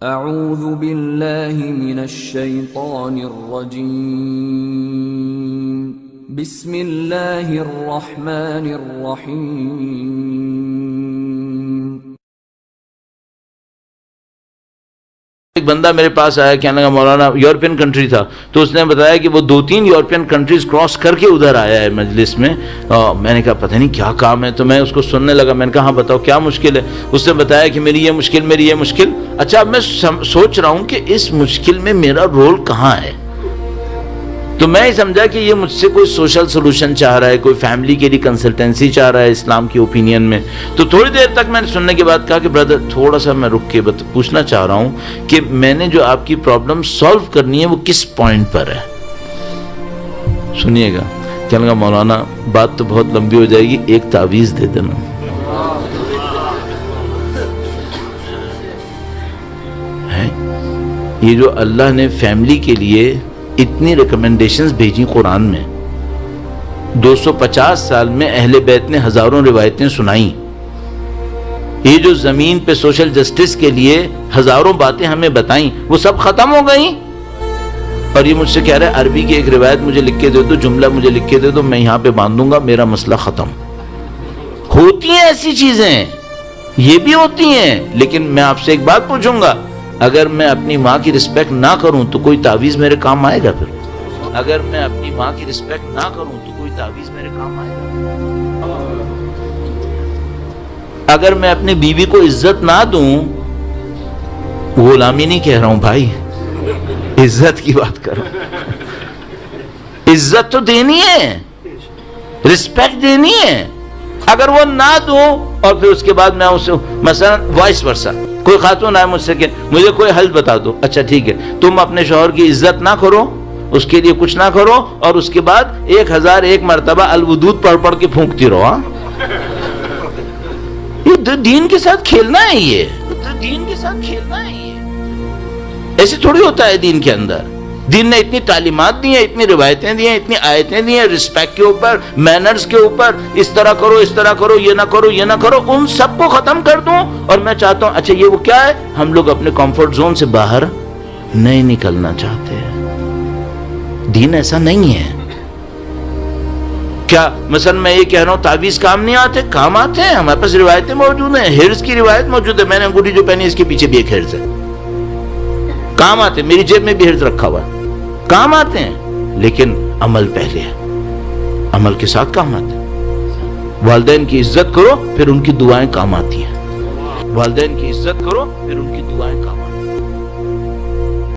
اعوذ باللہ من الشیطان الرجیم بسم اللہ الرحمن الرحیم۔ ایک بندہ میرے پاس آیا، کہنے لگا مولانا، یورپین کنٹری تھا، تو اس نے بتایا کہ وہ 2-3 یورپین کنٹریز کراس کر کے ادھر آیا ہے مجلس میں۔ میں نے کہا پتہ نہیں کیا کام ہے، تو میں اس کو سننے لگا۔ میں نے کہا ہاں بتاؤ کیا مشکل ہے؟ اس نے بتایا کہ میری یہ مشکل۔ اچھا اب میں سوچ رہا ہوں کہ اس مشکل میں میرا رول کہاں ہے؟ تو میں سمجھا کہ یہ مجھ سے کوئی سوشل سولوشن چاہ رہا ہے، کوئی فیملی کے لیے کنسلٹنسی چاہ رہا ہے اسلام کی اوپینین میں۔ تو تھوڑی دیر تک میں نے سننے کے بعد کہا کہ بردر تھوڑا سا میں رک کے پوچھنا چاہ رہا ہوں کہ میں نے جو آپ کی پرابلم سالو کرنی ہے وہ کس پوائنٹ پر ہے؟ سنیے گا۔ کہنے لگا مولانا بات تو بہت لمبی ہو جائے گی، ایک تعویذ دے دینا۔ یہ جو اللہ نے فیملی کے لیے اتنی ریکمنڈیشنز بھیجی قرآن میں، 250 سال میں اہل بیت نے ہزاروں روایتیں سنائیں، یہ جو زمین پہ سوشل جسٹس کے لیے ہزاروں باتیں ہمیں بتائیں، وہ سب ختم ہو گئیں۔ اور یہ مجھ سے کہہ رہا ہے عربی کی ایک روایت مجھے لکھ کے دے دو، جملہ مجھے لکھ کے دے دو، میں یہاں پہ باندھوں گا، میرا مسئلہ ختم۔ ہوتی ہیں ایسی چیزیں، یہ بھی ہوتی ہیں، لیکن میں آپ سے ایک بات پوچھوں گا، اگر میں اپنی ماں کی رسپیکٹ نہ کروں تو کوئی تعویذ میرے کام آئے گا؟ پھر اگر میں اپنی ماں کی رسپیکٹ نہ کروں تو کوئی تعویذ میرے کام آئے گا؟ اگر میں اپنی بیوی کو عزت نہ دوں، غلامی نہیں کہہ رہا ہوں بھائی، عزت کی بات کروں، عزت تو دینی ہے، رسپیکٹ دینی ہے۔ اگر وہ نہ دوں اور پھر اس کے بعد میں اسے مثلا وائس ورسا، کوئی خاتون آئے مجھ سے کہ مجھے کوئی حل بتا دو، اچھا ٹھیک ہے، تم اپنے شوہر کی عزت نہ کرو، اس کے لیے کچھ نہ کرو، اور اس کے بعد 1001 مرتبہ الودود پڑھ پڑھ کے پھونکتی رہو۔ ہاں یہ دین کے ساتھ کھیلنا ہے، یہ دین کے ساتھ کھیلنا ہے، یہ ایسے تھوڑی ہوتا ہے۔ دین کے اندر دین نے اتنی تعلیمات دی ہیں، اتنی روایتیں دی ہیں، اتنی آیتیں دی ہیں، رسپیکٹ کے اوپر، مینرز کے اوپر، اس طرح کرو، اس طرح کرو، یہ نہ کرو، یہ نہ کرو، ان سب کو ختم کر دوں۔ اور میں چاہتا ہوں اچھا یہ وہ کیا ہے؟ ہم لوگ اپنے کمفرٹ زون سے باہر نہیں نکلنا چاہتے ہیں۔ دین ایسا نہیں ہے۔ کیا مثلا میں یہ کہہ رہا ہوں تعویذ کام نہیں آتے؟ کام آتے ہیں، ہمارے پاس روایتیں موجود ہیں، ہرز کی روایت موجود ہے، میں نے انگوٹھی جو پہنی اس کے پیچھے بھی ایک ہرز ہے، کام آتے ہیں، میری جیب میں بھی ہرز رکھا ہوا ہے، کام آتے ہیں، لیکن عمل پہلے ہے، عمل کے ساتھ کام آتے ہیں۔ والدین کی عزت کرو پھر ان کی دعائیں کام آتی ہیں، والدین کی عزت کرو پھر ان کی دعائیں کام آتی ہیں۔